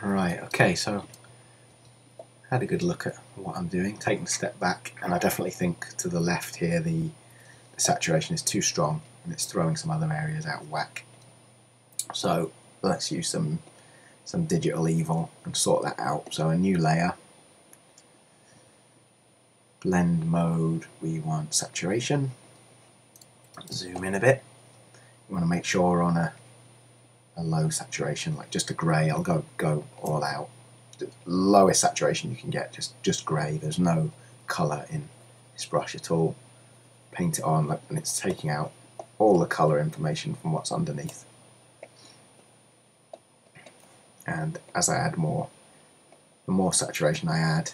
Right, okay, so had a good look at what I'm doing, taking a step back, and I definitely think to the left here the saturation is too strong and it's throwing some other areas out of whack. So let's use some digital evil and sort that out. So a new layer, blend mode, we want saturation, zoom in a bit, you want to make sure we're on a low saturation, like just a grey. I'll go all out. The lowest saturation you can get, just grey. There's no colour in this brush at all. Paint it on, and it's taking out all the colour information from what's underneath. And as I add more, the more saturation I add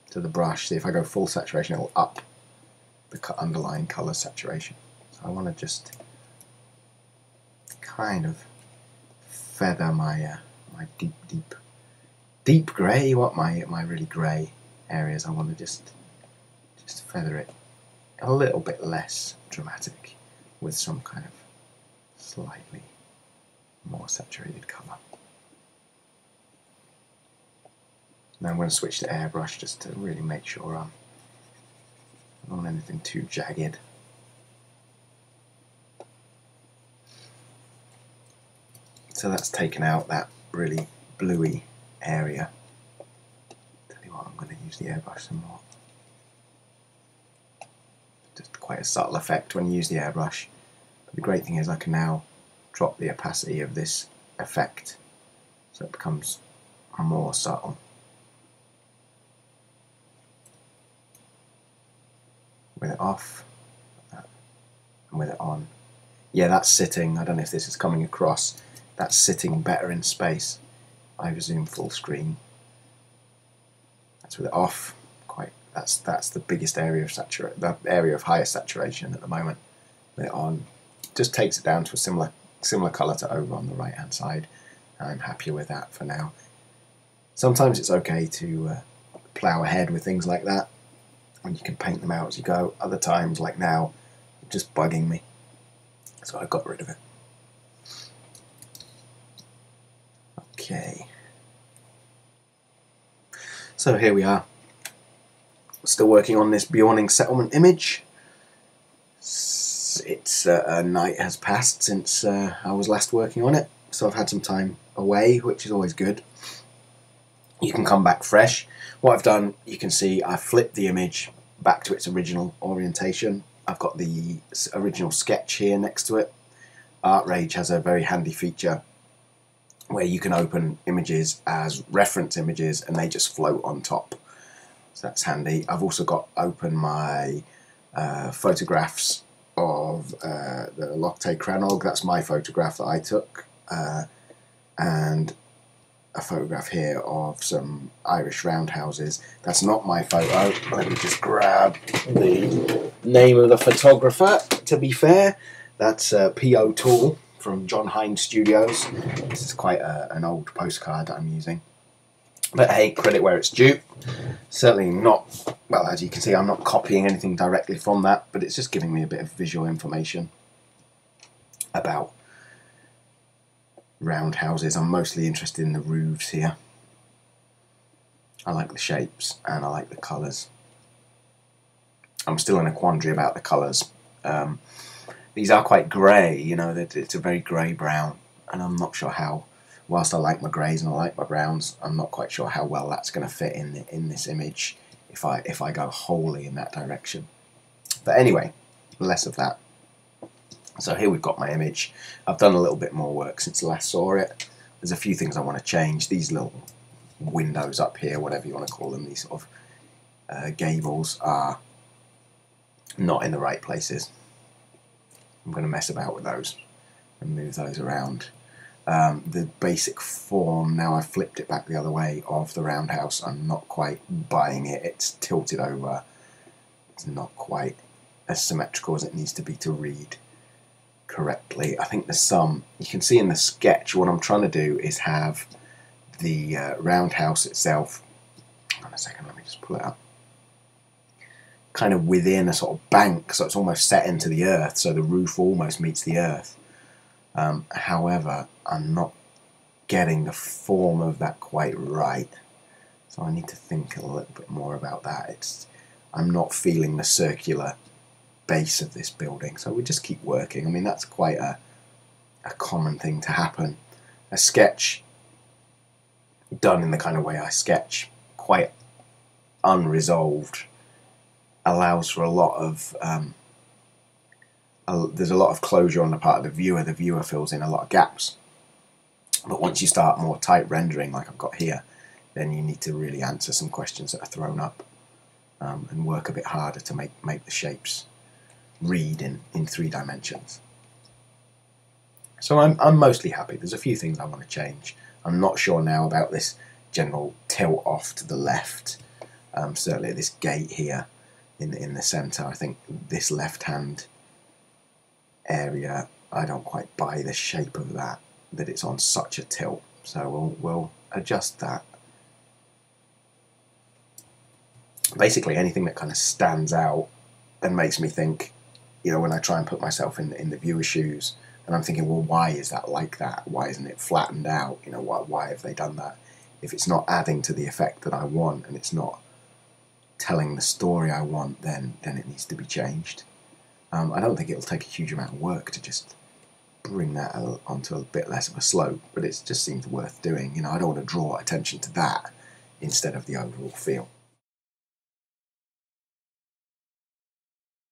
to the brush, see if I go full saturation, it'll up the underlying colour saturation. So I want to just kind of feather my my deep grey, my really grey areas. I want to just feather it a little bit less dramatic with some kind of slightly more saturated colour. Now I'm going to switch to airbrush just to really make sure I don't want anything too jagged. So that's taken out that really bluey area. Tell you what, I'm going to use the airbrush some more. Just quite a subtle effect when you use the airbrush. But the great thing is I can now drop the opacity of this effect so it becomes more subtle. With it off and with it on. Yeah, that's sitting. I don't know if this is coming across. That's sitting better in space. I zoom full screen. That's with it off. That's the biggest area of the area of highest saturation at the moment. With it on, just takes it down to a similar colour to over on the right hand side. I'm happy with that for now. Sometimes it's okay to plough ahead with things like that, and you can paint them out as you go. Other times, like now, it's just bugging me, so I got rid of it. Okay, so here we are, still working on this Beorning settlement image. It's a night has passed since I was last working on it, so I've had some time away, which is always good. You can come back fresh. What I've done, you can see I've flipped the image back to its original orientation. I've got the original sketch here next to it. ArtRage has a very handy feature where you can open images as reference images and they just float on top. So that's handy. I've also got open my photographs of the Lochte Cranog. That's my photograph that I took. And a photograph here of some Irish roundhouses. That's not my photo. Let me just grab the name of the photographer. To be fair, that's P.O. Toole from John Hines Studios. This is quite an old postcard that I'm using. But hey, credit where it's due. Certainly not, well, as you can see, I'm not copying anything directly from that, but it's just giving me a bit of visual information about roundhouses. I'm mostly interested in the roofs here. I like the shapes and I like the colours. I'm still in a quandary about the colours. These are quite grey, you know, it's a very grey brown, and I'm not sure how, whilst I like my greys and I like my browns, I'm not quite sure how well that's going to fit in this image if I go wholly in that direction. But anyway, less of that. So here we've got my image. I've done a little bit more work since I last saw it. There's a few things I want to change. These little windows up here, whatever you want to call them, these sort of gables, are not in the right places. I'm going to mess about with those and move those around. The basic form, now I've flipped it back the other way, of the roundhouse, I'm not quite buying it. It's tilted over. It's not quite as symmetrical as it needs to be to read correctly. I think there's some, you can see in the sketch, what I'm trying to do is have the roundhouse itself, hang on a second, let me just pull it up, kind of within a sort of bank, so it's almost set into the earth, so the roof almost meets the earth. However, I'm not getting the form of that quite right. So I need to think a little bit more about that. I'm not feeling the circular base of this building, so we just keep working. I mean, that's quite a common thing to happen. A sketch done in the kind of way I sketch, quite unresolved, allows for a lot of there's a lot of closure on the part of the viewer fills in a lot of gaps. But once you start more tight rendering like I've got here, then you need to really answer some questions that are thrown up, and work a bit harder to make the shapes read in 3 dimensions. So I'm mostly happy. There's a few things I want to change. I'm not sure now about this general tilt off to the left. Certainly this gate here in the centre. I think this left-hand area, I don't quite buy the shape of that it's on such a tilt. So we'll adjust that. Basically anything that kind of stands out and makes me think, you know, when I try and put myself in the viewer's shoes, and I'm thinking, well, why is that like that? Why isn't it flattened out? You know, why have they done that? If it's not adding to the effect that I want, and it's not telling the story I want, then it needs to be changed. I don't think it'll take a huge amount of work to just bring that onto a bit less of a slope, but it just seems worth doing. You know, I don't want to draw attention to that instead of the overall feel.